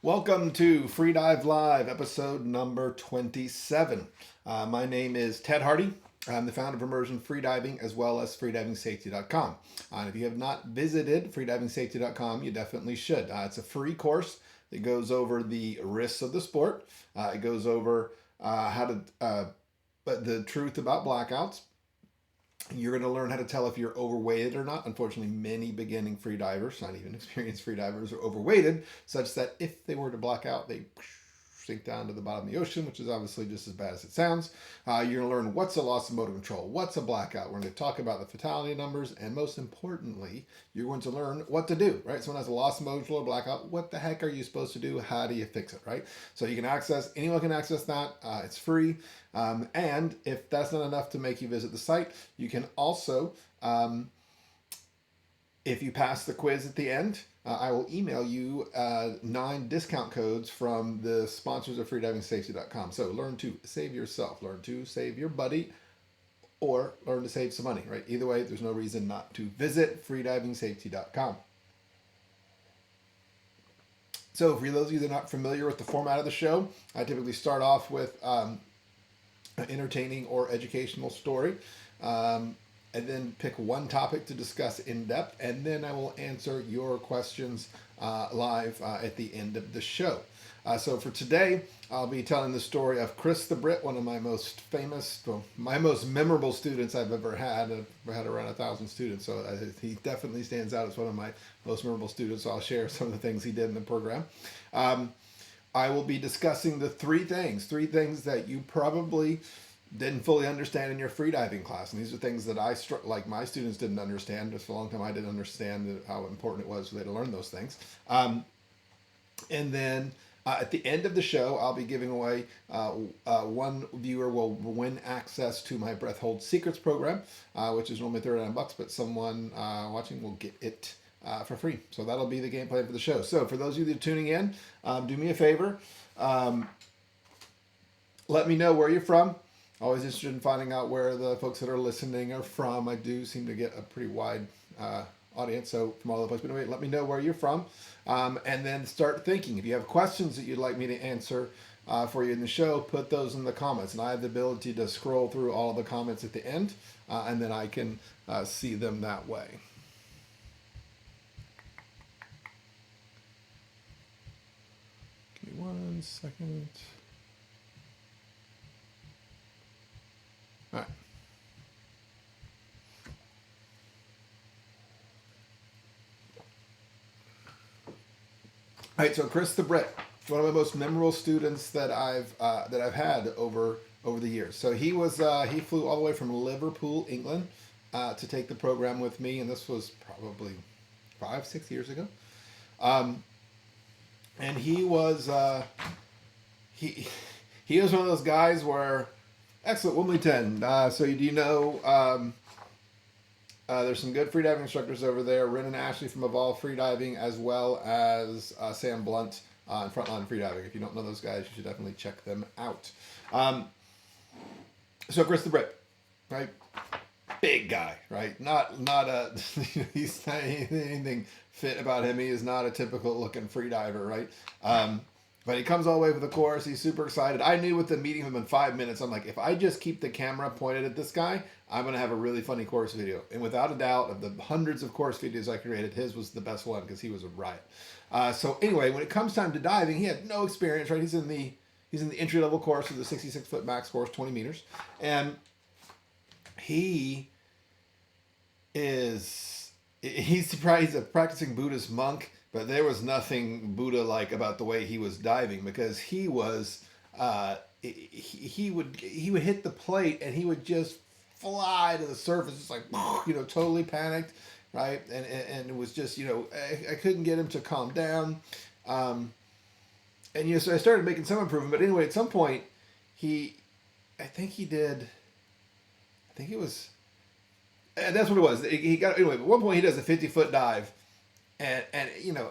Welcome to Freedive Live, episode number 27. My name is Ted Hardy. I'm the founder of Immersion Freediving as well as freedivingsafety.com. And if you have not visited freedivingsafety.com, you definitely should. It's a free course that goes over the risks of the sport. It goes over how to, the truth about blackouts. You're going to learn how to tell if you're overweighted or not. Unfortunately, many beginning freedivers, not even experienced freedivers, are overweighted, such that if they were to black out, they sink down to the bottom of the ocean, which is obviously just as bad as it sounds. You're going to learn what's a loss of motor control, what's a blackout. We're going to talk about the fatality numbers, and most importantly, you're going to learn what to do, right? Someone has a loss of motor control or blackout. What the heck are you supposed to do? How do you fix it, right? So you can access, anyone can access that. It's free. And if that's not enough to make you visit the site, you can also, if you pass the quiz at the end, I will email you 9 discount codes from the sponsors of freedivingsafety.com. So learn to save yourself, learn to save your buddy, or learn to save some money, right? Either way, there's no reason not to visit freedivingsafety.com. So for those of you that are not familiar with the format of the show, I typically start off with an entertaining or educational story. And then pick one topic to discuss in depth, and then I will answer your questions live at the end of the show. So for today, I'll be telling the story of Chris the Brit, one of my most famous, well, my most memorable students I've ever had. I've had around 1,000 students, so he definitely stands out as one of my most memorable students. So I'll share some of the things he did in the program. I will be discussing the three things that you probably didn't fully understand in your freediving class. And these are things that like my students didn't understand. Just for a long time, I didn't understand how important it was for them to learn those things. And then at the end of the show, I'll be giving away one viewer will win access to my Breath Hold Secrets program, which is normally $39, but someone watching will get it for free. So that'll be the game plan for the show. So for those of you that are tuning in, do me a favor. Let me know where you're from. Always interested in finding out where the folks that are listening are from. I do seem to get a pretty wide audience, so from all over the place. But anyway, let me know where you're from, and then start thinking. If you have questions that you'd like me to answer for you in the show, put those in the comments. And I have the ability to scroll through all of the comments at the end, and then I can see them that way. Give me 1 second. All right. All right. So Chris the Brit, one of the most memorable students that I've had over the years. So he flew all the way from Liverpool, England, to take the program with me, and this was probably 5-6 years ago. And he was he was one of those guys where excellent Wilmington. So do you know? There's some good freediving instructors over there. Ren and Ashley from Evolve Freediving, as well as Sam Blunt in Frontline Freediving. If you don't know those guys, you should definitely check them out. So Chris the Brit, right? Big guy, right? Not a he's not anything fit about him. He is not a typical looking freediver, right? But he comes all the way for the course. He's super excited. I knew with the meeting him in 5 minutes, I'm like, if I just keep the camera pointed at this guy, I'm going to have a really funny course video. And without a doubt, of the hundreds of course videos I created, his was the best one because he was a riot. So anyway, when it comes time to diving, he had no experience, right? He's in the entry level course of the 66-foot max course, 20 meters. And he's surprised. He's a practicing Buddhist monk, but there was nothing Buddha-like about the way he was diving, because he was he would hit the plate and he would just fly to the surface, just like totally panicked, right? And it was just I couldn't get him to calm down, and so I started making some improvement. But anyway, at some point I think it was. And that's what it was. He got anyway. At one point, he does a 50-foot dive, and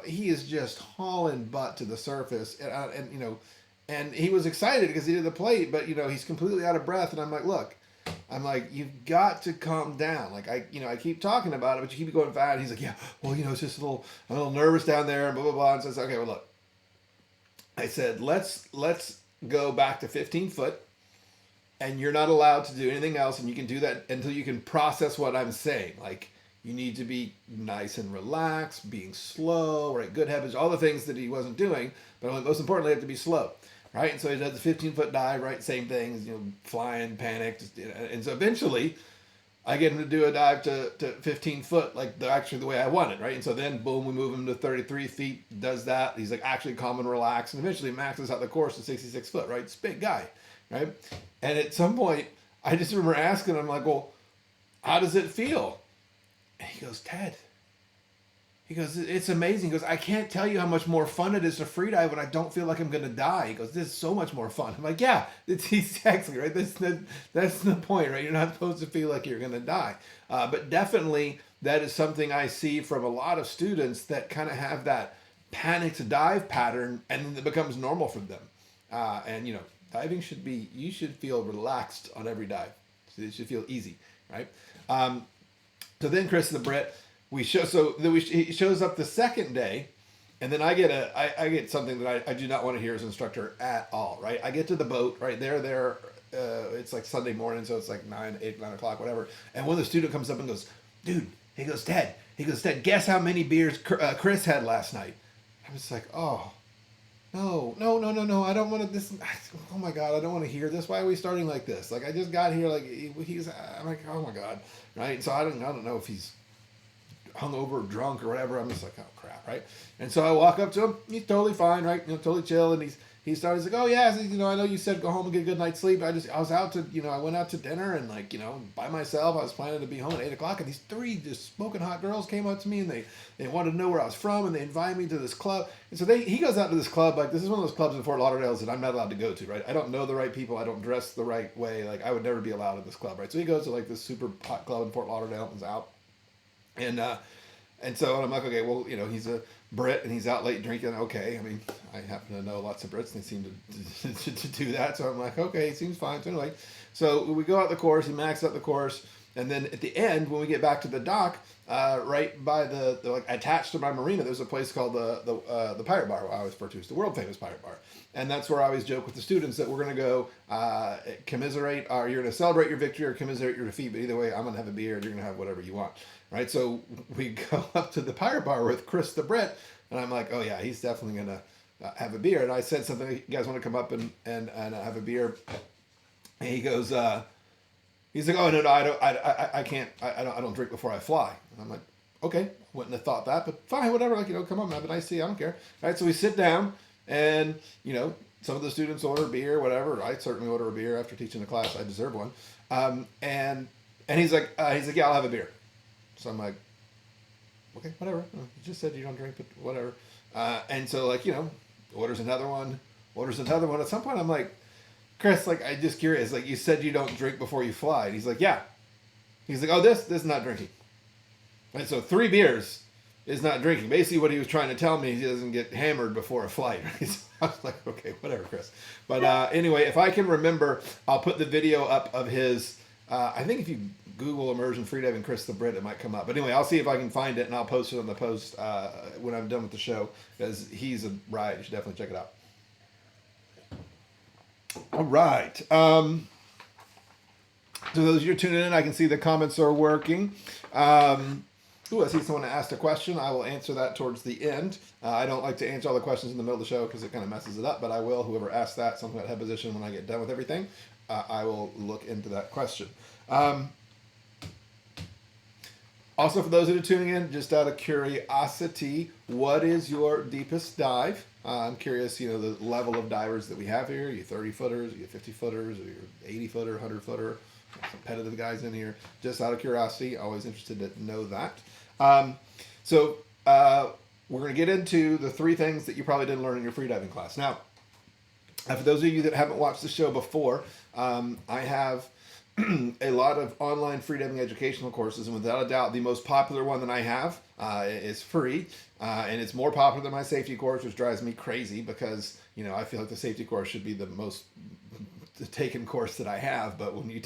he is just hauling butt to the surface, and he was excited because he did the plate, but he's completely out of breath, and I'm like, look, you've got to calm down. Like I keep talking about it, but you keep going fast. He's like, yeah, well, it's just I'm a little nervous down there, and blah blah blah. And so it's okay. Well, look, I said, let's go back to 15 foot, and you're not allowed to do anything else, and you can do that until you can process what I'm saying. Like, you need to be nice and relaxed, being slow, right? Good habits, all the things that he wasn't doing, but most importantly, you have to be slow, right? And so he does the 15-foot dive, right? Same things, flying, panicked, and so eventually, I get him to do a dive to 15 foot, like actually the way I want it, right? And so then, boom, we move him to 33 feet, does that. He's like actually calm and relaxed, and eventually maxes out the course to 66 foot, right? It's a big guy, right? And at some point, I just remember asking him, like, well, how does it feel? And he goes, Ted, he goes, it's amazing. He goes, I can't tell you how much more fun it is to free dive when I don't feel like I'm going to die. He goes, this is so much more fun. I'm like, yeah, it's exactly right. That's the point, right? You're not supposed to feel like you're going to die. But definitely that is something I see from a lot of students that kind of have that panicked dive pattern, and then it becomes normal for them. And diving you should feel relaxed on every dive. So it should feel easy, right? So then Chris the Brit, he shows up the second day, and then I get something that I do not want to hear as an instructor at all, right? I get to the boat, right? It's like Sunday morning, so it's like 9 o'clock, whatever. And one of the student comes up and goes, dude, he goes, Ted, guess how many beers Chris had last night? I was like, oh, no, I don't want to, oh my God, I don't want to hear this. Why are we starting like this? Like, I just got here, like, I'm like, oh my God, right? So I don't know if he's hungover or drunk or whatever. I'm just like, oh crap, right? And so I walk up to him. He's totally fine, right? Totally chill. And he's like, oh yeah, I know you said go home and get a good night's sleep. I was out to, I went out to dinner and by myself. I was planning to be home at 8 o'clock, and these three just smoking hot girls came up to me, and they wanted to know where I was from, and they invited me to this club. And so he goes out to this club. Like, this is one of those clubs in Fort Lauderdale that I'm not allowed to go to, right? I don't know the right people. I don't dress the right way. Like, I would never be allowed at this club, right? So he goes to like this super hot club in Fort Lauderdale and is out. And so I'm like, okay, well, he's a Brit and he's out late drinking. Okay, I mean, I happen to know lots of Brits and they seem to do that. So I'm like, okay, it seems fine. So anyway, so we go out the course, he maxed out the course, and then at the end, when we get back to the dock, right by the like attached to my marina, there's a place called the Pirate Bar. I always refer to as the world famous Pirate Bar, and that's where I always joke with the students that we're going to go commiserate, or you're going to celebrate your victory or commiserate your defeat. But either way, I'm going to have a beer, and you're going to have whatever you want. Right, so we go up to the Pirate Bar with Chris the Brit, and I'm like, oh yeah, he's definitely gonna have a beer. And I said something, you guys want to come up and have a beer? And he goes, he's like, oh no, I can't, I don't drink before I fly. And I'm like, okay, wouldn't have thought that, but fine, whatever. Like, come on, have a nice tea, I don't care. All right, so we sit down, and some of the students order beer, whatever. I certainly order a beer after teaching the class. I deserve one. And he's like, yeah, I'll have a beer. So I'm like, okay, whatever. You just said you don't drink, but whatever. And so orders another one. At some point I'm like, Chris, like, I'm just curious. Like, you said you don't drink before you fly. And he's like, yeah. He's like, oh, this is not drinking. And so 3 beers is not drinking. Basically what he was trying to tell me, he doesn't get hammered before a flight. Right? So I was like, okay, whatever, Chris. But anyway, if I can remember, I'll put the video up of his, I think if you Google immersion freediving Chris the Brit, it might come up. But anyway, I'll see if I can find it, and I'll post it on the post when I'm done with the show, because he's a riot. You should definitely check it out. All right. So those of you tuning in, I can see the comments are working. I see someone asked a question. I will answer that towards the end. I don't like to answer all the questions in the middle of the show because it kind of messes it up, but I will. Whoever asked that, something about head position, when I get done with everything, I will look into that question. Also, for those that are tuning in, just out of curiosity, what is your deepest dive? I'm curious, the level of divers that we have here. You 30-footers, you 50-footers, or you 80-footer, 100-footer, competitive guys in here. Just out of curiosity, always interested to know that. So we're going to get into the 3 things that you probably didn't learn in your freediving class. Now, for those of you that haven't watched the show before, I have a lot of online freediving educational courses, and without a doubt, the most popular one that I have is free, and it's more popular than my safety course, which drives me crazy because I feel like the safety course should be the most taken course that I have. But when you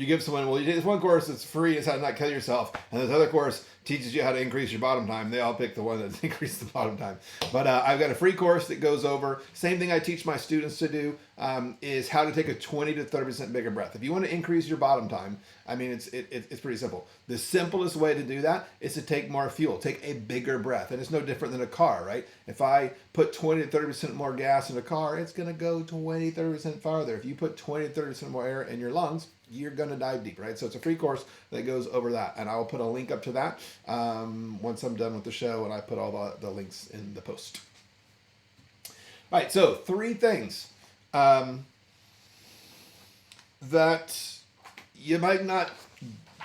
give someone, there's one course that's free, it's how to not kill yourself, and this other course teaches you how to increase your bottom time. They all pick the one that increases the bottom time. But I've got a free course that goes over, same thing I teach my students to do, is how to take a 20 to 30% bigger breath. If you want to increase your bottom time, I mean, it's pretty simple. The simplest way to do that is to take more fuel, take a bigger breath. And it's no different than a car, right? If I put 20 to 30% more gas in a car, it's going to go 20, 30% farther. If you put 20 to 30% more air in your lungs, you're going to dive deep, right? So it's a free course that goes over that. And I'll put a link up to that once I'm done with the show, and I put all the links in the post. All right, so 3 things that you might not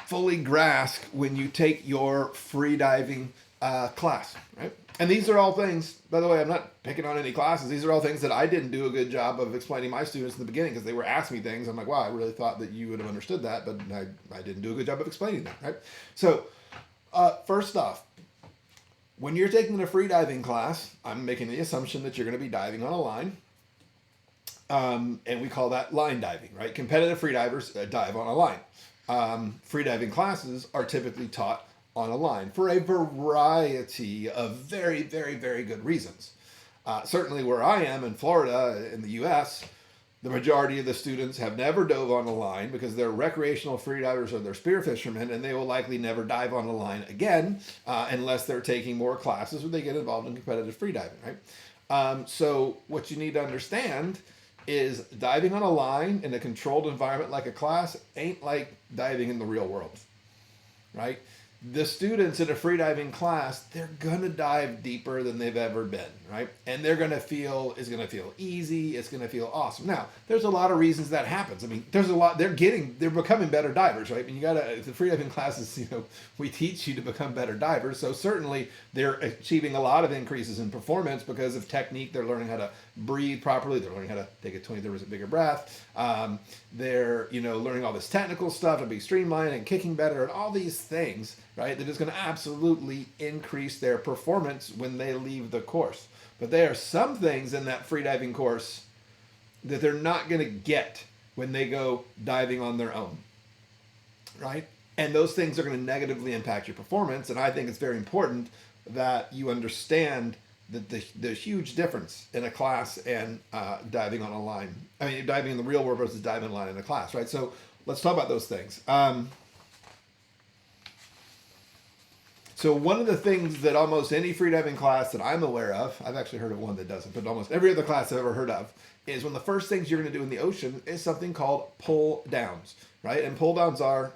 fully grasp when you take your free diving class, right? And these are all things, by the way, I'm not picking on any classes. These are all things that I didn't do a good job of explaining to my students in the beginning because they were asking me things. I'm like, wow, I really thought that you would have understood that, but I didn't do a good job of explaining that, right? So first off, when you're taking a free diving class, I'm making the assumption that you're going to be diving on a line. And we call that line diving, right? Competitive freedivers dive on a line. Freediving classes are typically taught on a line for a variety of very, very, very good reasons. Certainly where I am in Florida, in the US, the majority of the students have never dove on a line because they're recreational freedivers or they're spear fishermen, and they will likely never dive on a line again unless they're taking more classes where they get involved in competitive freediving, right? So what you need to understand is diving on a line in a controlled environment like a class ain't like diving in the real world, right? The students in a freediving class, they're gonna dive deeper than they've ever been, right? And it's gonna feel easy, it's gonna feel awesome. Now, there's a lot of reasons that happens. I mean, they're becoming better divers, right? And the freediving classes, we teach you to become better divers. So certainly they're achieving a lot of increases in performance because of technique. They're learning how to breathe properly. They're learning how to take a 20-30% bigger breath. They're, learning all this technical stuff to be streamlined and kicking better and all these things, right? That is going to absolutely increase their performance when they leave the course. But there are some things in that freediving course that they're not going to get when they go diving on their own, right? And those things are going to negatively impact your performance. And I think it's very important that you understand that the huge difference in a class and diving on a line. I mean, diving in the real world versus diving on a line in a class, right? So let's talk about those things. So one of the things that almost any freediving class that I'm aware of, I've actually heard of one that doesn't, but almost every other class I've ever heard of, is one of the first things you're going to do in the ocean is something called pull downs, right? And pull downs that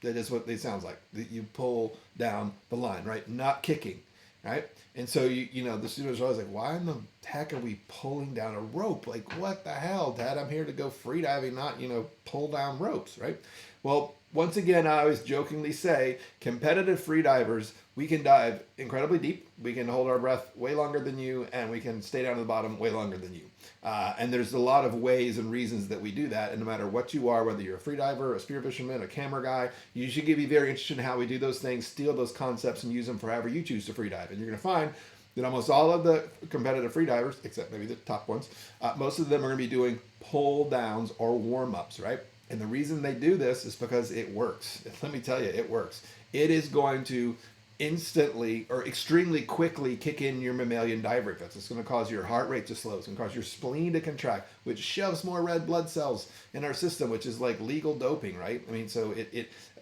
is what it sounds like. You pull down the line, right? Not kicking, right? And so, the students are always like, why in the heck are we pulling down a rope? Like, what the hell, Dad? I'm here to go freediving, not, pull down ropes, right? Well, once again, I always jokingly say, competitive freedivers, we can dive incredibly deep, we can hold our breath way longer than you, and we can stay down to the bottom way longer than you. And there's a lot of ways and reasons that we do that, and no matter what you are, whether you're a freediver, a spear fisherman, a camera guy, you should be very interested in how we do those things, steal those concepts, and use them for however you choose to freedive. And you're going to find that almost all of the competitive freedivers, except maybe the top ones, most of them are going to be doing pull downs or warm-ups, right? And the reason they do this is because it works. Let me tell you, it works. It is going to instantly or extremely quickly kick in your mammalian dive reflex. It's going to cause your heart rate to slow. It's going to cause your spleen to contract, which shoves more red blood cells in our system, which is like legal doping, right? I mean, so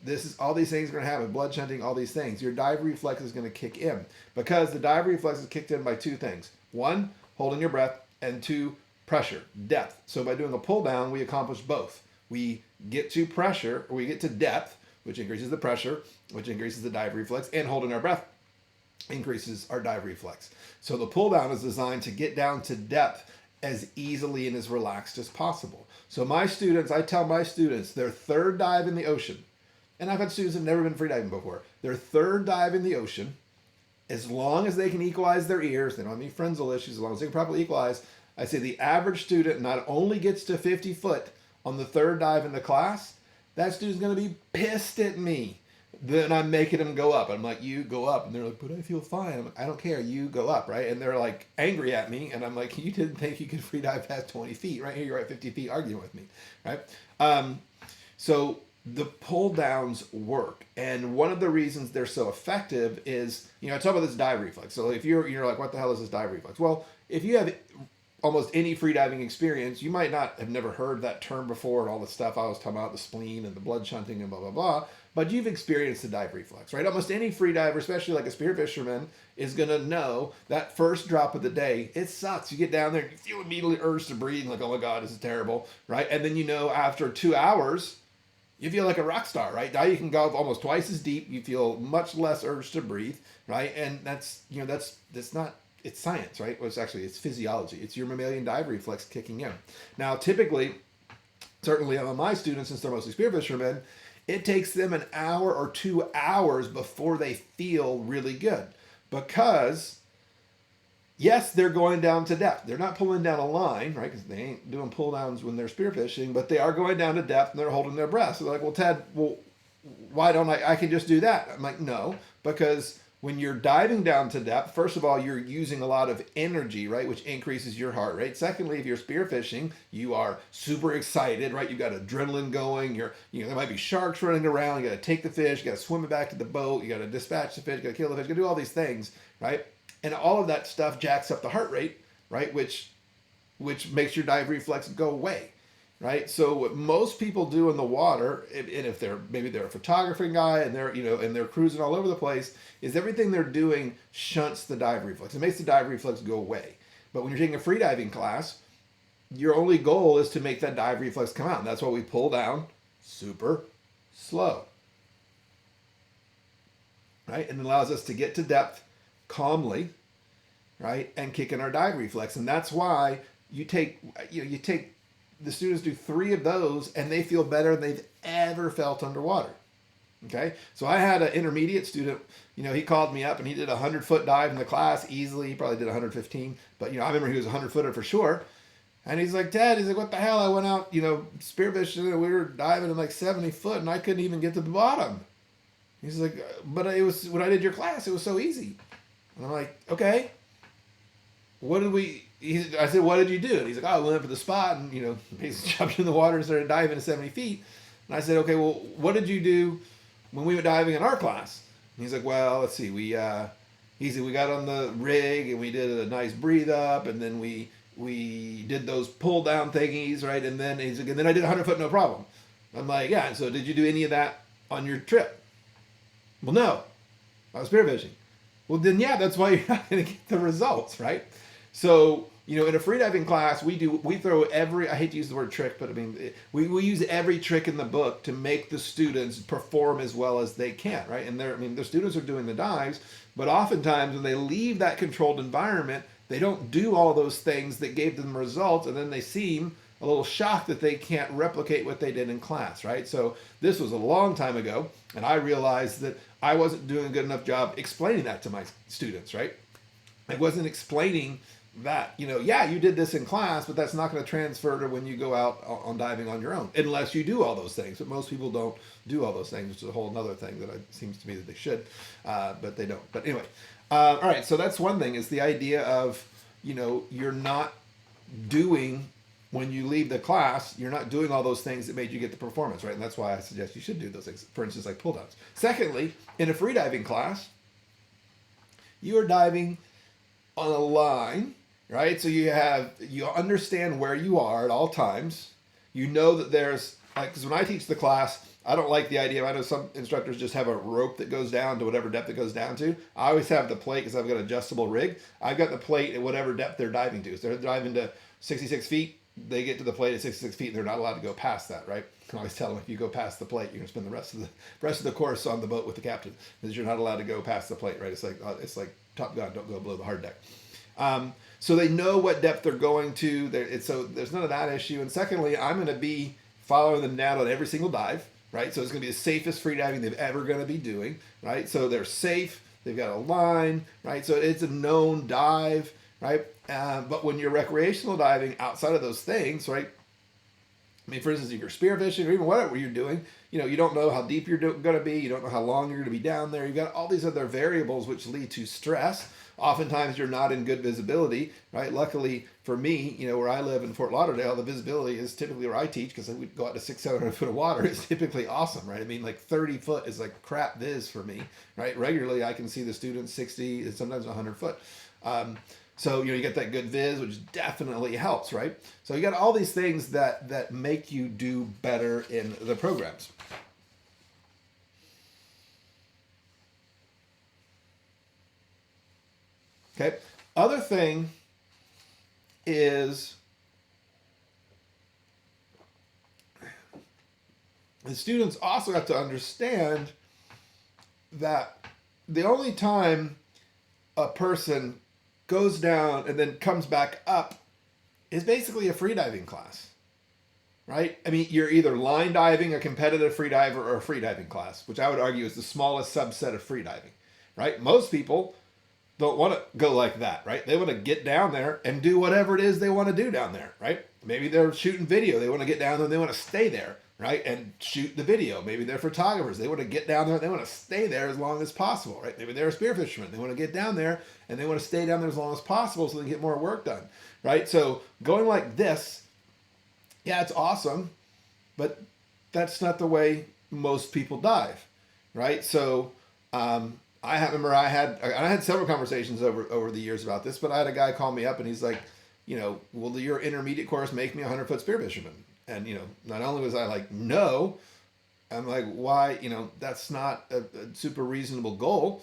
this is all these things are going to happen, blood shunting, all these things. Your dive reflex is going to kick in because the dive reflex is kicked in by 2 things. 1, holding your breath, and 2, pressure, depth. So by doing a pull down, we accomplish both. We get to pressure, or we get to depth, which increases the pressure, which increases the dive reflex, and holding our breath increases our dive reflex. So the pull down is designed to get down to depth as easily and as relaxed as possible. So I tell my students, their third dive in the ocean, and I've had students who have never been freediving before, their third dive in the ocean, as long as they can equalize their ears, they don't have any Frenzel issues, as long as they can properly equalize, I say the average student not only gets to 50 foot on the third dive in the class, that student's going to be pissed at me. Then I'm making them go up. I'm like, you go up. And they're like, but I feel fine. I'm like, I don't care. You go up, right? And they're like angry at me. And I'm like, you didn't think you could free dive past 20 feet. Right here, you're at 50 feet arguing with me, right? So the pull downs work, and one of the reasons they're so effective is, I talk about this dive reflex. So if you're like, what the hell is this dive reflex? Well, if you have almost any freediving experience, you might not have never heard that term before and all the stuff I was talking about, the spleen and the blood shunting and blah blah blah, but you've experienced the dive reflex, right? Almost any freediver, especially like a spear fisherman, is gonna know that first drop of the day, it sucks. You get down there, you feel immediately urge to breathe, like, oh my god, this is terrible, right? And then after 2 hours, you feel like a rock star, right? Now you can go almost twice as deep. You feel much less urge to breathe, right? And that's not, it's science, right? Well, it's physiology. It's your mammalian dive reflex kicking in. Now, typically, certainly among my students, since they're mostly spear fishermen, it takes them an hour or 2 hours before they feel really good, because yes, they're going down to depth. They're not pulling down a line, right? Because they ain't doing pull downs when they're spearfishing, but they are going down to depth and they're holding their breath. So they're like, well, Ted, why don't I can just do that? I'm like, no, because when you're diving down to depth, first of all, you're using a lot of energy, right? Which increases your heart rate. Secondly, if you're spearfishing, you are super excited, right? You've got adrenaline going. There might be sharks running around. You got to take the fish. You got to swim it back to the boat. You got to dispatch the fish. You got to kill the fish. You got to do all these things, right? And all of that stuff jacks up the heart rate, right? Which makes your dive reflex go away, right? So what most people do in the water, and if maybe they're a photographing guy and they're cruising all over the place, is everything they're doing shunts the dive reflex. It makes the dive reflex go away. But when you're taking a freediving class, your only goal is to make that dive reflex come out. And that's why we pull down super slow, right? And it allows us to get to depth calmly, right, and kick in our dive reflex. And that's why the students do 3 of those and they feel better than they've ever felt underwater. Okay, so I had an intermediate student, he called me up and he did a 100-foot dive in the class easily. He probably did 115, but I remember he was a 100-footer for sure. And he's like, Dad, what the hell? I went out, spearfishing, and we were diving in like 70 foot and I couldn't even get to the bottom. He's like, but it was, when I did your class, it was so easy. And I'm like, okay, I said, what did you do? And he's like, oh, I went up to the spot and, basically jumped in the water and started diving to 70 feet. And I said, okay, well, what did you do when we went diving in our class? And he's like, well, let's see. We got on the rig and we did a nice breathe up, and then we did those pull down thingies, right? And then he's like, and then I did 100 foot, no problem. I'm like, yeah. And so did you do any of that on your trip? Well, no, I was spearfishing. Well, then, yeah, that's why you're not going to get the results, right? So, in a freediving class, we throw I hate to use the word trick, but we use every trick in the book to make the students perform as well as they can, right? And the students are doing the dives, but oftentimes when they leave that controlled environment, they don't do all those things that gave them results, and then they seem a little shocked that they can't replicate what they did in class, right? So this was a long time ago, and I realized that I wasn't doing a good enough job explaining that to my students, right? I wasn't explaining that, yeah, you did this in class, but that's not going to transfer to when you go out on diving on your own, unless you do all those things. But most people don't do all those things, which is a whole other thing that seems to me that they should, but they don't. But anyway, all right, so that's one thing, is the idea of, you're not doing, when you leave the class, you're not doing all those things that made you get the performance, right? And that's why I suggest you should do those things, for instance, like pull downs. Secondly, in a freediving class, you are diving on a line, right? So you understand where you are at all times. You know that there's, because when I teach the class, I don't like the idea. I know some instructors just have a rope that goes down to whatever depth it goes down to. I always have the plate, because I've got an adjustable rig. I've got the plate at whatever depth they're diving to. So they're diving to 66 feet. They get to the plate at 66 feet, and they're not allowed to go past that, right? I can always tell them, if you go past the plate, you're going to spend the rest of the course on the boat with the captain, because you're not allowed to go past the plate, right? It's like Top Gun, don't go below the hard deck. So they know what depth they're going to. So there's none of that issue. And secondly, I'm going to be following them down on every single dive, right? So it's going to be the safest freediving they've ever going to be doing, right? So they're safe. They've got a line, right? So it's a known dive, right? But when you're recreational diving outside of those things, right? For instance, if you're spearfishing or even whatever you're doing, you don't know how deep you're going to be. You don't know how long you're going to be down there. You've got all these other variables which lead to stress. oftentimes you're not in good visibility, right? Luckily for me, where I live in Fort Lauderdale, the visibility is typically where I teach, because we go out to 600-700 foot of water, is typically awesome, right? I mean, like 30 foot is like crap viz for me, right? Regularly I can see the students 60 and sometimes 100 foot. So, you get that good viz, which definitely helps, right? So you got all these things that make you do better in the programs. Okay. Other thing is the students also have to understand that the only time a person goes down and then comes back up is basically a freediving class, right? I mean, you're either line diving, a competitive freediver, or a freediving class, which I would argue is the smallest subset of freediving, right? Most people don't want to go like that, right? They want to get down there and do whatever it is they want to do down there, right? Maybe they're shooting video. They want to get down there and they want to stay there, right? And shoot the video. Maybe they're photographers. They want to get down there and they want to stay there as long as possible, right? Maybe they're a spearfisherman. They want to get down there and they want to stay down there as long as possible so they can get more work done, right? So going like this, yeah, it's awesome, but that's not the way most people dive, right? So, I remember I had several conversations over the years about this, but I had a guy call me up and he's like, will your intermediate course make me a 100-foot spearfisherman? And, not only was I like, no, I'm like, why? That's not a super reasonable goal,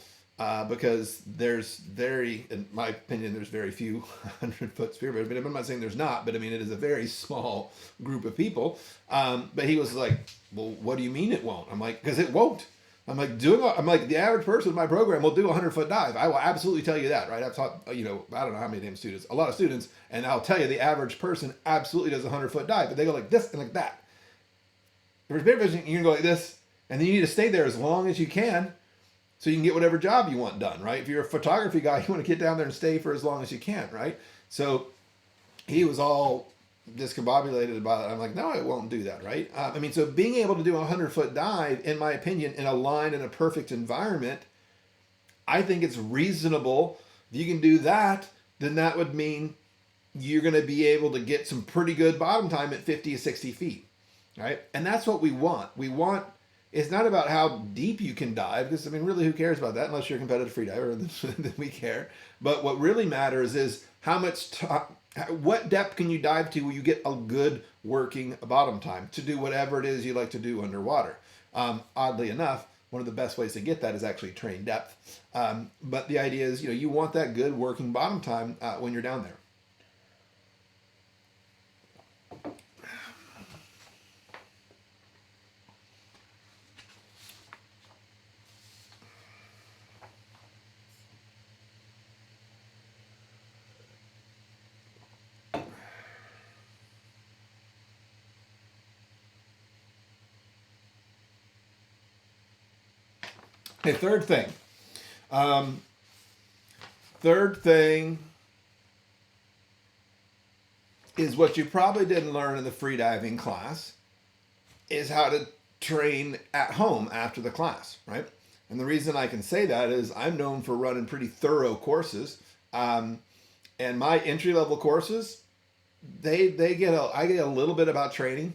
because in my opinion, there's very few 100-foot spearfishermen. I'm not saying there's not, but I mean, it is a very small group of people. But he was like, well, what do you mean it won't? I'm like, because it won't. I'm like, the average person in my program will do a 100-foot dive. I will absolutely tell you that, right? I've taught, I don't know how many damn students, a lot of students, and I'll tell you the average person absolutely does a 100-foot dive, but they go like this and like that. For spearfishing, you can go like this, and then you need to stay there as long as you can so you can get whatever job you want done, right? If you're a photography guy, you want to get down there and stay for as long as you can, right? So he was all discombobulated about it. I'm like, no, it won't do that, right? So being able to do a 100-foot dive, in my opinion, in a line in a perfect environment, I think it's reasonable. If you can do that, then that would mean you're going to be able to get some pretty good bottom time at 50 to 60 feet, right? And that's what we want. It's not about how deep you can dive, because, really, who cares about that unless you're a competitive freediver, then we care. But what really matters is how much what depth can you dive to where you get a good working bottom time to do whatever it is you like to do underwater. Oddly enough, one of the best ways to get that is actually train depth. But the idea is, you want that good working bottom time when you're down there. Okay, third thing. Third thing is what you probably didn't learn in the freediving class, is how to train at home after the class, right? And the reason I can say that is I'm known for running pretty thorough courses. And my entry-level courses, I get a little bit about training,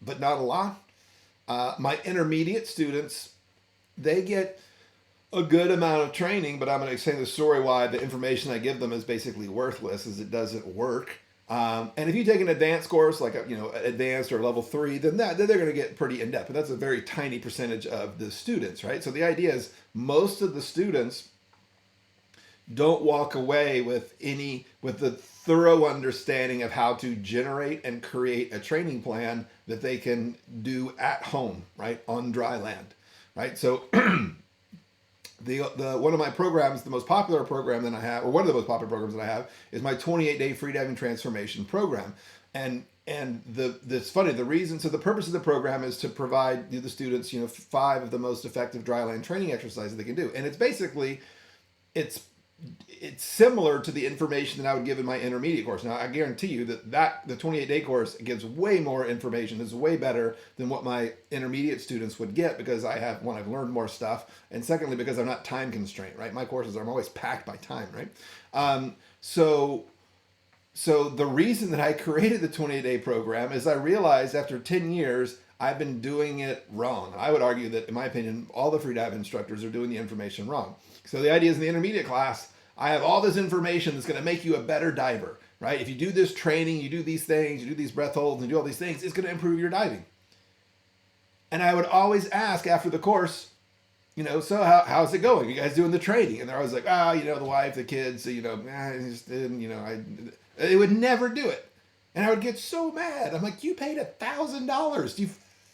but not a lot. My intermediate students, they get a good amount of training, but I'm going to say the story why the information I give them is basically worthless, is it doesn't work. And if you take an advanced course, like advanced or level 3, then they're going to get pretty in depth. But that's a very tiny percentage of the students, right? So the idea is most of the students don't walk away with the thorough understanding of how to generate and create a training plan that they can do at home, right, on dry land. Right, so the one of my programs, the most popular program that I have, or one of the most popular programs that I have, is my 28-day freediving transformation program. And it's funny, the purpose of the program is to provide the students, 5 of the most effective dry land training exercises they can do. And it's basically, it's it's similar to the information that I would give in my intermediate course. Now, I guarantee you that the 28-day course gives way more information. It's way better than what my intermediate students would get because I've learned more stuff, and secondly, because I'm not time constrained, right? My courses, I'm always packed by time, right? So the reason that I created the 28-day program is I realized after 10 years, I've been doing it wrong. I would argue that, in my opinion, all the freedive instructors are doing the information wrong. So the idea is in the intermediate class, I have all this information that's going to make you a better diver, right? If you do this training, you do these things, you do these breath holds and do all these things, it's going to improve your diving. And I would always ask after the course, so how's it going? You guys doing the training? And they're always like, the wife, the kids, they would never do it. And I would get so mad. I'm like, you paid $1,000. You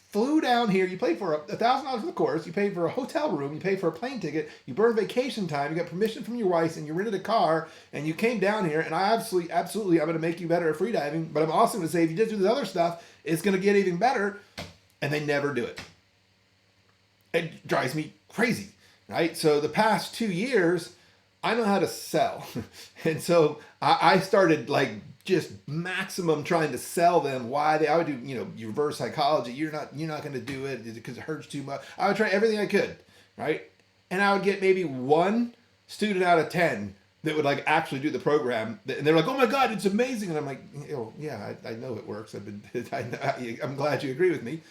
flew down here. You paid for $1,000 for the course. You paid for a hotel room. You paid for a plane ticket. You burned vacation time. You got permission from your wife, and you rented a car. And you came down here. And I absolutely, I'm going to make you better at freediving. But I'm also going to say, if you just do this other stuff, it's going to get even better. And they never do it. It drives me crazy, right? So the past 2 years, I know how to sell. And so I started just maximum trying to sell them why I would do, reverse psychology. You're not going to do it because it hurts too much. I would try everything I could, right? And I would get maybe one student out of 10 that would actually do the program. And they're like, oh my God, it's amazing. And I'm like, yeah, I know it works. I'm glad you agree with me.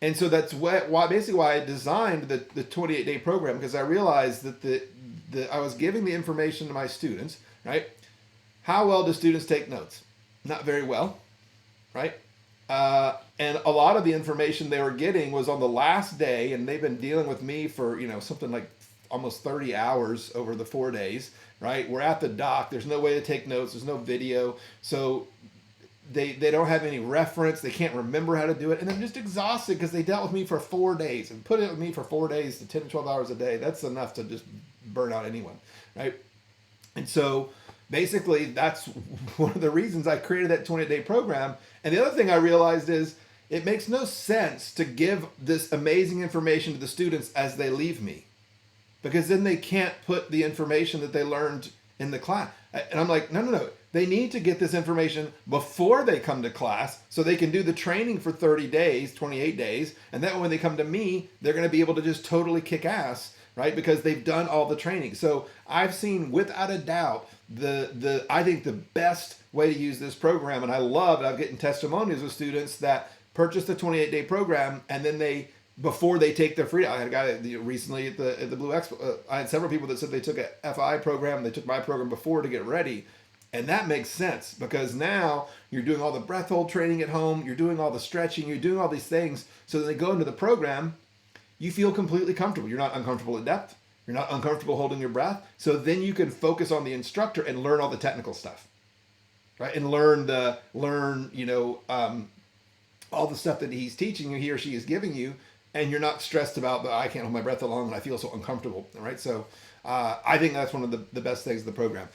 And so that's why I designed the 28-day program, because I realized that I was giving the information to my students, right? How well do students take notes? Not very well, right? And a lot of the information they were getting was on the last day, and they've been dealing with me for, something like almost 30 hours over the 4 days, right? We're at the dock. There's no way to take notes. There's no video. So they don't have any reference. They can't remember how to do it. And they're just exhausted because they dealt with me for 4 days. And put it with me for 4 days to 10 to 12 hours a day, that's enough to just burn out anyone, right? And so basically, that's one of the reasons I created that 28-day program. And the other thing I realized is it makes no sense to give this amazing information to the students as they leave me, because then they can't put the information that they learned in the class. And I'm like, no. They need to get this information before they come to class so they can do the training for 30 days, 28 days. And then when they come to me, they're going to be able to just totally kick ass, right? Because they've done all the training. So I've seen, without a doubt, I think the best way to use this program, and I love it. I'm getting testimonials of students that purchased the 28-day program, and then before they take their free, I had a guy recently at the Blue Expo. I had several people that said they took a FI program. They took my program before to get ready. And that makes sense, because now you're doing all the breath hold training at home. You're doing all the stretching. You're doing all these things. So that they go into the program, you feel completely comfortable. You're not uncomfortable at depth. You're not uncomfortable holding your breath. So then you can focus on the instructor and learn all the technical stuff, right? And learn all the stuff that he's teaching you, he or she is giving you, and you're not stressed about I can't hold my breath that long and I feel so uncomfortable, right? So I think that's one of the best things of the program.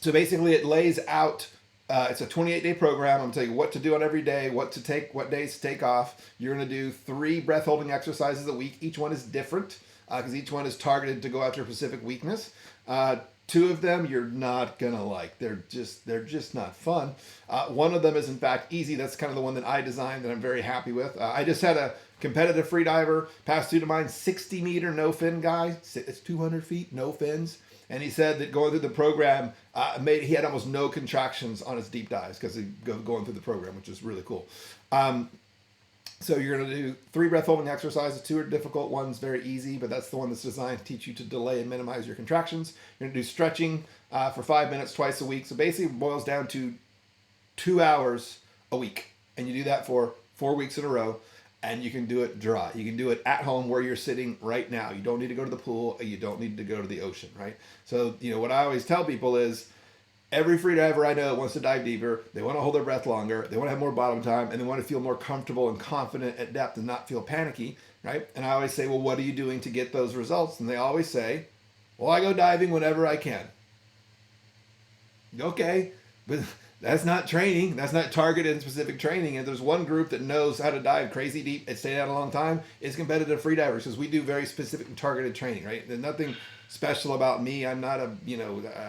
So basically it lays out, it's a 28-day program. I'm going to tell you what to do on every day, what days to take off. You're going to do 3 breath holding exercises a week. Each one is different because each one is targeted to go after a specific weakness. 2 of them you're not going to like. They're just not fun. One of them is in fact easy. That's kind of the one that I designed that I'm very happy with. I just had a competitive freediver pass student of mine, 60-meter no fin guy. It's 200 feet, no fins. And he said that going through the program, he had almost no contractions on his deep dives because he's going through the program, which is really cool. So you're going to do 3 breath holding exercises. 2 are difficult, one's very easy, but that's the one that's designed to teach you to delay and minimize your contractions. You're going to do stretching for 5 minutes twice a week. So basically it boils down to 2 hours a week. And you do that for 4 weeks in a row. And you can do it dry. You can do it at home where you're sitting right now. You don't need to go to the pool. You don't need to go to the ocean, right? So, what I always tell people is every freediver I know wants to dive deeper. They want to hold their breath longer. They want to have more bottom time, and they want to feel more comfortable and confident at depth and not feel panicky, right? And I always say, well, what are you doing to get those results? And they always say, well, I go diving whenever I can. Okay, but that's not training. That's not targeted and specific training. And there's one group that knows how to dive crazy deep and stay out a long time. It's competitive freedivers, because we do very specific and targeted training, right? There's nothing special about me. I'm not a,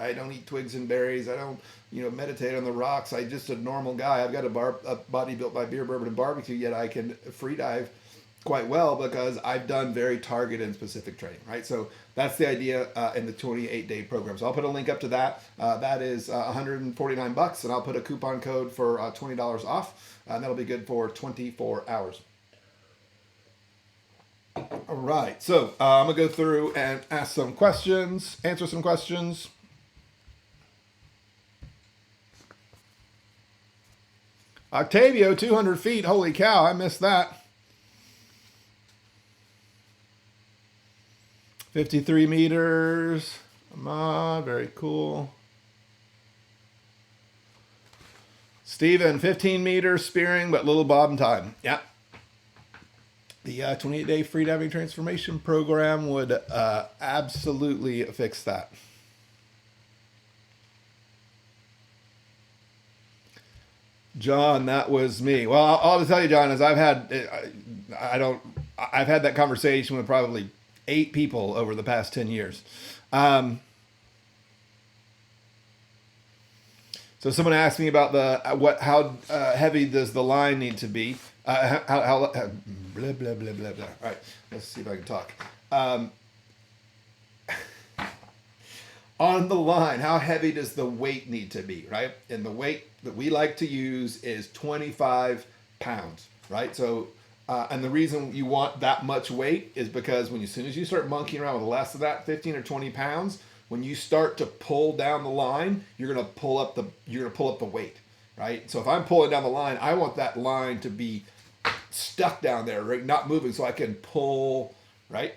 I don't eat twigs and berries. I don't, meditate on the rocks. I just a normal guy. I've got a body built by beer, bourbon, and barbecue, yet I can free dive quite well because I've done very targeted and specific training, right? So that's the idea in the 28-day program. So I'll put a link up to that. That is $149, and I'll put a coupon code for $20 off, and that'll be good for 24 hours. All right, so I'm gonna go through and ask some questions, answer some questions. Octavio, 200 feet. Holy cow, I missed that. 53 meters. Very cool. Steven, 15 meters spearing, but little bob and time. Yeah. The 28-day free diving transformation program would absolutely fix that. John, that was me. Well, I'll just tell you, John, is I've had that conversation with probably 8 people over the past 10 years. So someone asked me about how heavy does the line need to be? Blah blah blah blah blah. All right, let's see if I can talk. On the line, how heavy does the weight need to be, right? And the weight that we like to use is 25 pounds, right? So, and the reason you want that much weight is because as soon as you start monkeying around with less of that, 15 or 20 pounds, when you start to pull down the line, you're gonna pull up the weight, right? So if I'm pulling down the line, I want that line to be stuck down there, right? Not moving, so I can pull, right?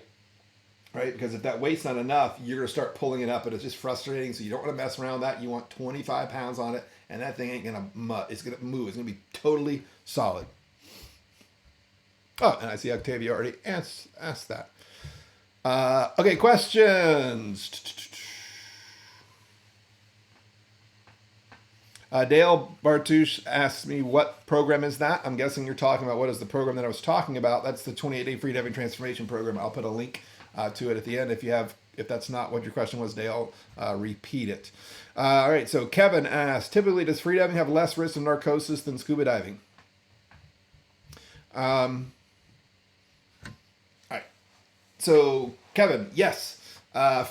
Right? Because if that weight's not enough, you're gonna start pulling it up, and it's just frustrating. So you don't want to mess around with that. You want 25 pounds on it, and that thing ain't gonna it's gonna move. It's gonna be totally solid. Oh, and I see Octavia already asked that. Okay, questions. Dale Bartouche asks me, what program is that? I'm guessing you're talking about what is the program that I was talking about. That's the 28-day free diving transformation program. I'll put a link to it at the end. If that's not what your question was, Dale, repeat it. All right, so Kevin asks, typically does free diving have less risk of narcosis than scuba diving? All right, so Kevin, yes,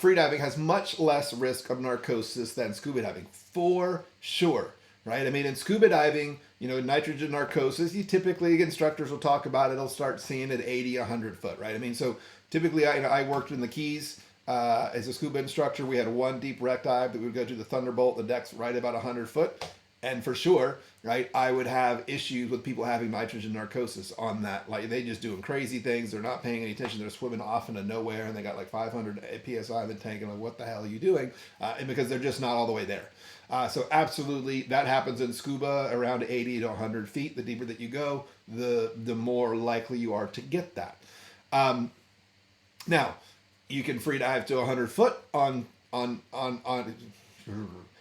free diving has much less risk of narcosis than scuba diving, for sure, right? I mean, in scuba diving, nitrogen narcosis, instructors will talk about it, they'll start seeing it 80, 100 foot, right? I mean, so typically, I worked in the Keys as a scuba instructor. We had one deep wreck dive that we would go to the Thunderbolt. The deck's right about 100 foot. And for sure, right, I would have issues with people having nitrogen narcosis on that. Like, they just doing crazy things. They're not paying any attention. They're swimming off into nowhere, and they got like 500 PSI in the tank. And like, what the hell are you doing? And because they're just not all the way there. So absolutely, that happens in scuba around 80 to 100 feet. The deeper that you go, the more likely you are to get that. Now, you can free dive to 100 foot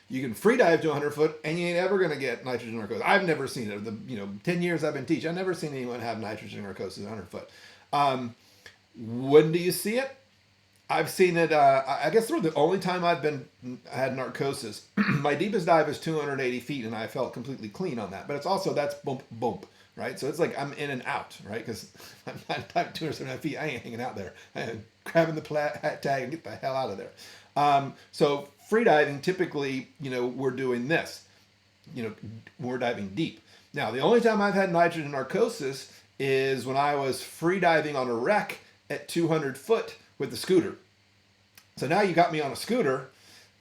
you can free dive to 100 foot, and you ain't ever going to get nitrogen narcosis. I've never seen it. 10 years I've been teaching, I've never seen anyone have nitrogen narcosis at 100 foot. When do you see it? I've seen it, I guess the only time I had narcosis, my deepest dive is 280 feet, and I felt completely clean on that. But it's also, that's bump, bump, right? So it's like I'm in and out, right? Because I'm not 270 feet, I ain't hanging out there. I'm grabbing the tag and get the hell out of there. So free diving, typically, we're doing this. We're diving deep. Now, the only time I've had nitrogen narcosis is when I was free diving on a wreck at 200 foot with the scooter. So now you got me on a scooter.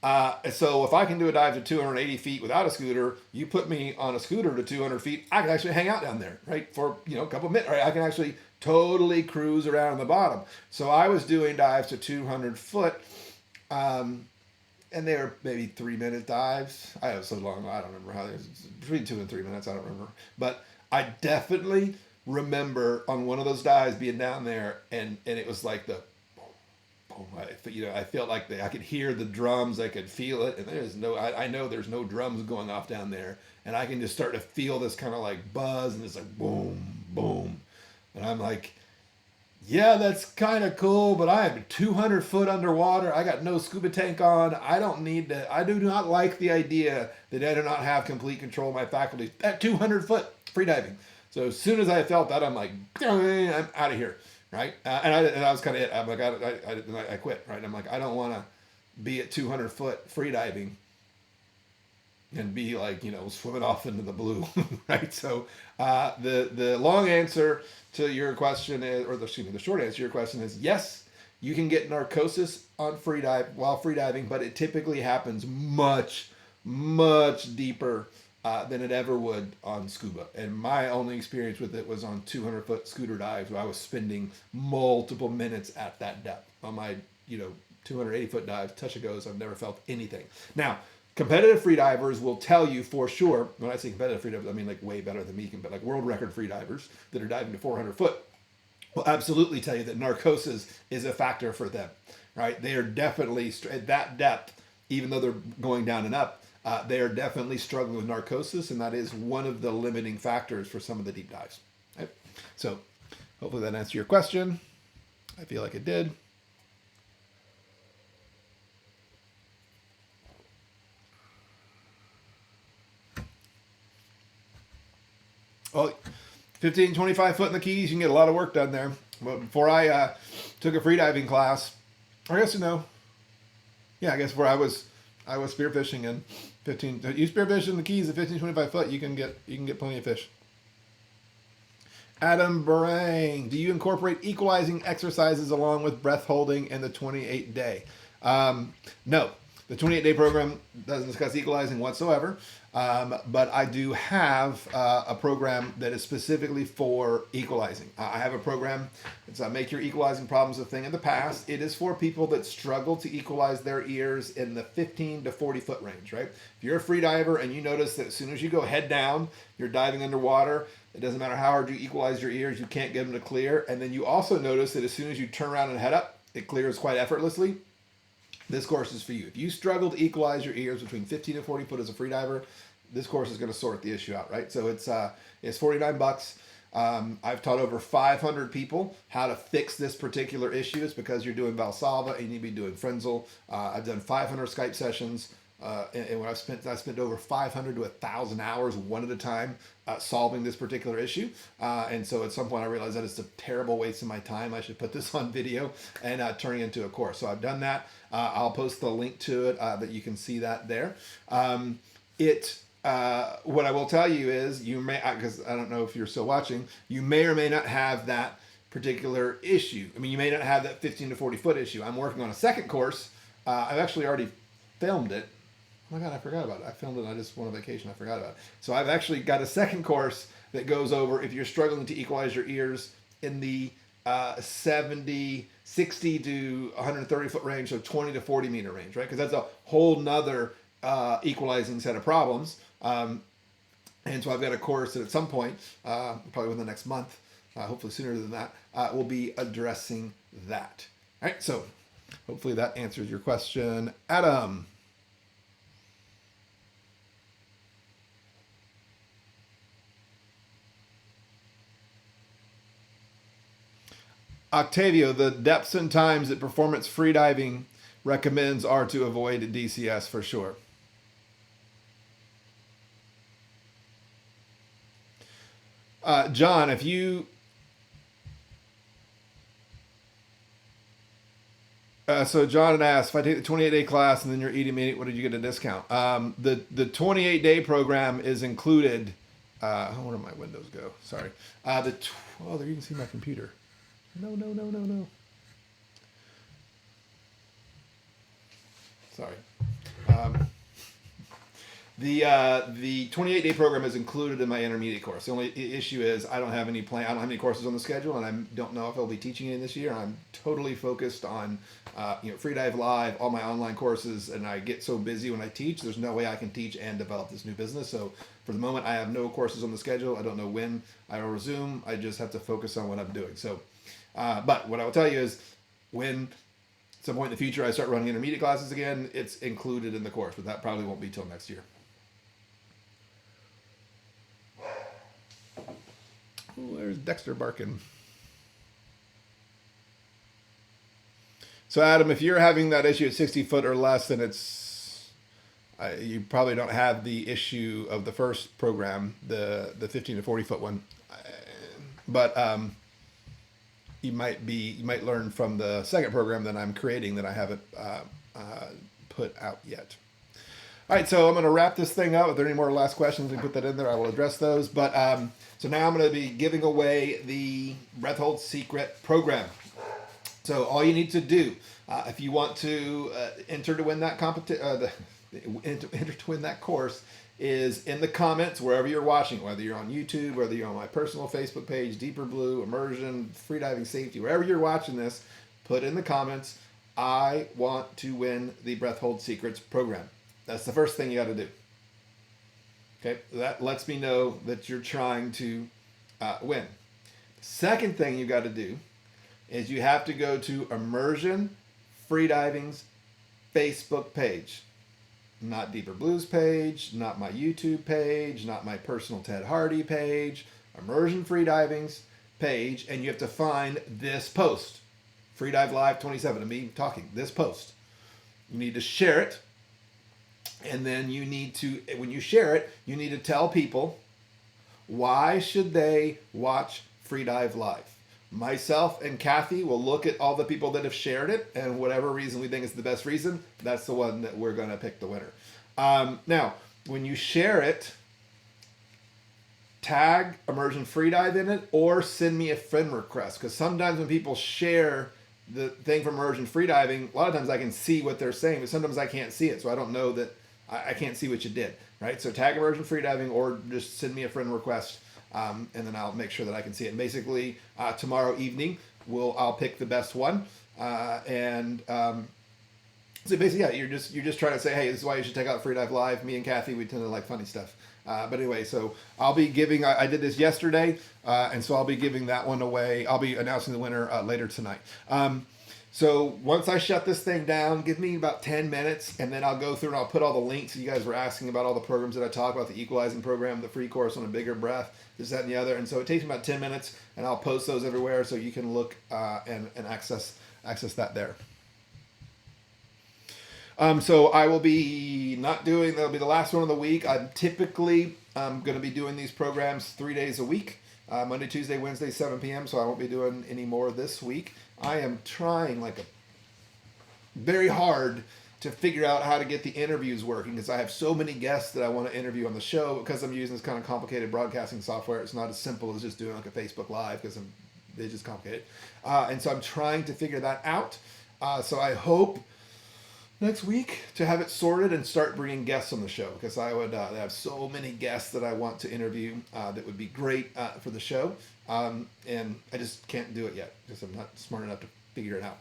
So if I can do a dive to 280 feet without a scooter, you put me on a scooter to 200 feet, I can actually hang out down there, right? For, a couple of minutes, right? I can actually totally cruise around the bottom. So I was doing dives to 200 foot, and they were maybe 3-minute dives. I was so long, I don't remember how they was between 2 and 3 minutes. I don't remember, but I definitely remember on one of those dives being down there, and it was like the boom, boom. I felt like I could hear the drums. I could feel it, and I know there's no drums going off down there, and I can just start to feel this kind of like buzz, and it's like boom, boom, and I'm like, yeah, that's kind of cool, but I'm 200 foot underwater. I got no scuba tank on. I don't need to. I do not like the idea that I do not have complete control of my faculties at 200 foot freediving. So as soon as I felt that, I'm like, I'm out of here, right? And I was kind of it. I'm like, I quit, right? I'm like, I don't want to be at 200 foot freediving and be like, swimming off into the blue, right? So the long answer to your question is, or the short answer to your question is yes, you can get narcosis on freedive while freediving, but it typically happens much deeper than it ever would on scuba. And my only experience with it was on 200-foot scooter dives where I was spending multiple minutes at that depth. On my, 280-foot dives, touch and goes, I've never felt anything. Now, competitive freedivers will tell you for sure, when I say competitive freedivers, I mean like way better than me, but like world record freedivers that are diving to 400 foot will absolutely tell you that narcosis is a factor for them, right? They are definitely, at that depth, even though they're going down and up, they are definitely struggling with narcosis, and that is one of the limiting factors for some of the deep dives. Right? So hopefully that answered your question. I feel like it did. Well, 15, 25 foot in the Keys, you can get a lot of work done there. But before I took a freediving class, I guess yeah, I guess where I was spearfishing in 15. You spearfish in the Keys at 15, 25 foot, you can get plenty of fish. Adam Barang, do you incorporate equalizing exercises along with breath holding in the 28-day? No, the 28-day program doesn't discuss equalizing whatsoever, but I do have a program that is specifically for equalizing. I have a program. It's Make Your Equalizing Problems a Thing of the Past. It is for people that struggle to equalize their ears in the 15 to 40 foot range, right? If you're a free diver and you notice that as soon as you go head down, you're diving underwater, it doesn't matter how hard you equalize your ears, you can't get them to clear. And then you also notice that as soon as you turn around and head up, it clears quite effortlessly. This course is for you. If you struggle to equalize your ears between 15 and 40 foot as a freediver, this course is going to sort the issue out, right? So it's $49. I've taught over 500 people how to fix this particular issue. It's because you're doing Valsalva and you need to be doing Frenzel. I've done 500 Skype sessions. And when I spent over 500 to 1,000 hours one at a time solving this particular issue. And so at some point I realized that it's a terrible waste of my time. I should put this on video and turn it into a course. So I've done that. I'll post the link to it that you can see that there. What I will tell you is you may, because I don't know if you're still watching, you may or may not have that particular issue. I mean, you may not have that 15 to 40 foot issue. I'm working on a second course. I've actually already filmed it. Oh my God, I forgot about it. I filmed it. I just went on vacation. I forgot about it. So I've actually got a second course that goes over if you're struggling to equalize your ears in the 60 to 130 foot range, so 20 to 40 meter range, right? Because that's a whole nother equalizing set of problems. And so I've got a course that at some point, probably within the next month, hopefully sooner than that, we'll be addressing that. All right, so hopefully that answers your question. Adam. Octavio, the depths and times that performance freediving recommends are to avoid DCS for sure. John, if you so John had asked if I take the 28-day class and then you're eating meat, what did you get a discount? The 28-day program is included. Where did my windows go? Sorry. There you can see my computer. No. Sorry. The 28-day program is included in my intermediate course. The only issue is I don't have any courses on the schedule, and I don't know if I'll be teaching any this year. I'm totally focused on Freedive Live, all my online courses, and I get so busy when I teach. There's no way I can teach and develop this new business. So for the moment, I have no courses on the schedule. I don't know when I will resume. I just have to focus on what I'm doing. So, but what I will tell you is when at some point in the future I start running intermediate classes again, it's included in the course, but that probably won't be till next year. Ooh, there's Dexter barking. So Adam, if you're having that issue at 60 foot or less, then you probably don't have the issue of the first program, the 15 to 40 foot one. But you might learn from the second program that I'm creating that I haven't put out yet. All right, so I'm going to wrap this thing up. If there are any more last questions, we put that in there. I will address those. But so now I'm going to be giving away the Breath Hold Secret program. So all you need to do, if you want to enter to win that enter to win that course, is in the comments wherever you're watching, whether you're on YouTube, whether you're on my personal Facebook page, Deeper Blue, Immersion, Freediving Safety, wherever you're watching this, put in the comments, I want to win the Breath Hold Secrets program. That's the first thing you got to do. Okay, that lets me know that you're trying to win. Second thing you got to do is you have to go to Immersion Freediving's Facebook page. Not Deeper Blues page, not my YouTube page, not my personal Ted Hardy page, Immersion Freediving's page, and you have to find this post. Freedive Live 27, of me talking, this post. You need to share it, and then you need to, when you share it, you need to tell people why should they watch Freedive Live. Myself and Kathy will look at all the people that have shared it, and whatever reason we think is the best reason, that's the one that we're going to pick the winner. Now, when you share it, tag Immersion Freedive in it, or send me a friend request, because sometimes when people share the thing from Immersion Freediving, a lot of times I can see what they're saying, but sometimes I can't see it, so I don't know that I can't see what you did, right? So tag Immersion Freediving, or just send me a friend request. And then I'll make sure that I can see it. And basically, tomorrow evening, I'll pick the best one. So basically, yeah, you're just trying to say, hey, this is why you should check out Freedive Live. Me and Kathy, we tend to like funny stuff. But anyway, so I'll be giving. I did this yesterday, and so I'll be giving that one away. I'll be announcing the winner later tonight. So once I shut this thing down, give me about 10 minutes, and then I'll go through and I'll put all the links. You guys were asking about all the programs that I talk about, the equalizing program, the free course on a bigger breath, this, that, and the other. And so it takes me about 10 minutes, and I'll post those everywhere so you can look and access that there. So I will be not doing, that'll be the last one of the week. I'm typically going to be doing these programs 3 days a week, Monday, Tuesday, Wednesday, 7 p.m. So I won't be doing any more this week. I am trying very hard to figure out how to get the interviews working, because I have so many guests that I want to interview on the show. Because I'm using this kind of complicated broadcasting software, it's not as simple as just doing like a Facebook Live, because it's just complicated. And so I'm trying to figure that out. So I hope next week to have it sorted and start bringing guests on the show, because I would have so many guests that I want to interview that would be great for the show. And I just can't do it yet because I'm not smart enough to figure it out.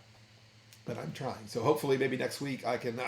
But I'm trying. So hopefully maybe next week I can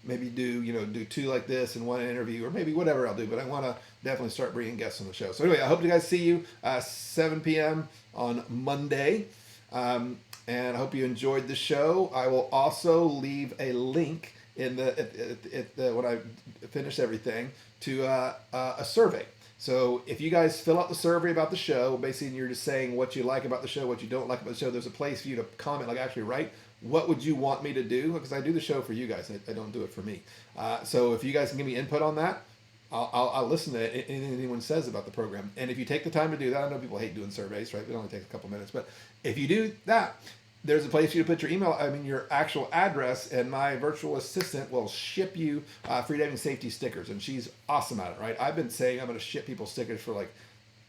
maybe do two like this and one interview, or maybe whatever I'll do. But I want to definitely start bringing guests on the show. So anyway, I hope you guys see you 7 p.m. on Monday. And I hope you enjoyed the show. I will also leave a link in when I finish everything to a survey. So if you guys fill out the survey about the show, basically you're just saying what you like about the show, what you don't like about the show, there's a place for you to comment, like actually write, what would you want me to do? Because I do the show for you guys. I don't do it for me. So if you guys can give me input on that, I'll listen to anything anyone says about the program. And if you take the time to do that, I know people hate doing surveys, right? It only takes a couple minutes. But if you do that, there's a place for you to put your actual address, and my virtual assistant will ship you freediving safety stickers, and she's awesome at it, right? I've been saying I'm going to ship people stickers for like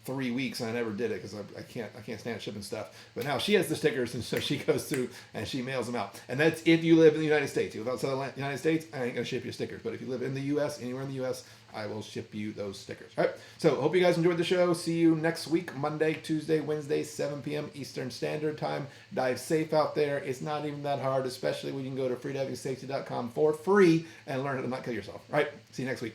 3 weeks, and I never did it because I can't stand shipping stuff. But now she has the stickers, and so she goes through and she mails them out. And that's if you live in the United States. If you live outside the United States, I ain't going to ship you stickers. But if you live in the U.S., anywhere in the U.S., I will ship you those stickers. All right. So hope you guys enjoyed the show. See you next week, Monday, Tuesday, Wednesday, 7 p.m. Eastern Standard Time. Dive safe out there. It's not even that hard, especially when you can go to freedivingsafety.com for free and learn how to not kill yourself. All right. See you next week.